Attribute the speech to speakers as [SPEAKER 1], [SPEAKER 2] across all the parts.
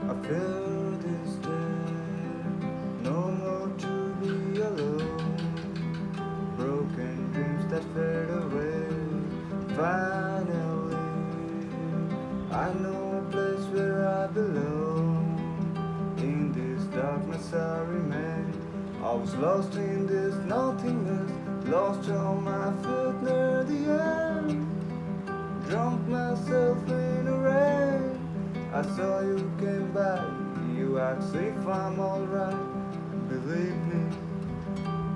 [SPEAKER 1] I feel this day, no more to be alone. Broken dreams that fade away. Finally, I know a place where I belong. In this darkness I remain. I was lost in this nothingness, lost on my foot near the end. Drunk myself in the rain. I saw you came by, you asked if I'm alright. Believe me,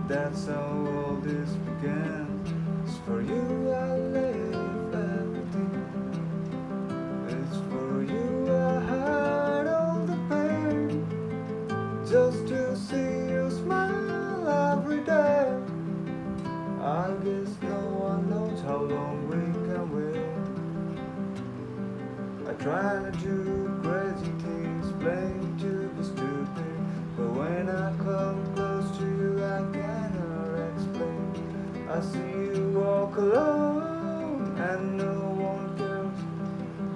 [SPEAKER 1] that's how all this began. It's for you I live everything. It's for you I hide all the pain. Just to see you smile every day. I guess no one knows how long we can wait. I try to do crazy things, playing to be stupid. But when I come close to you, I cannot explain. I see you walk alone, and no one cares.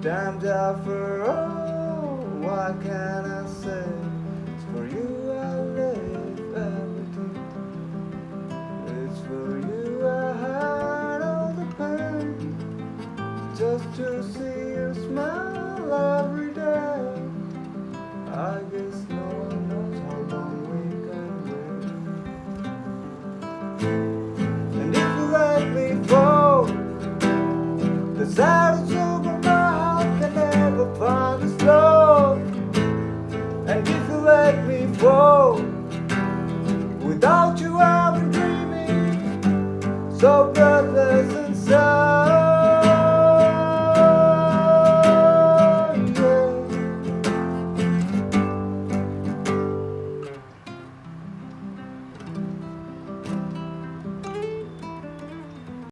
[SPEAKER 1] Damned after all, what can I say? It's for you I live everything. It's for you I hide all the pain. Just to see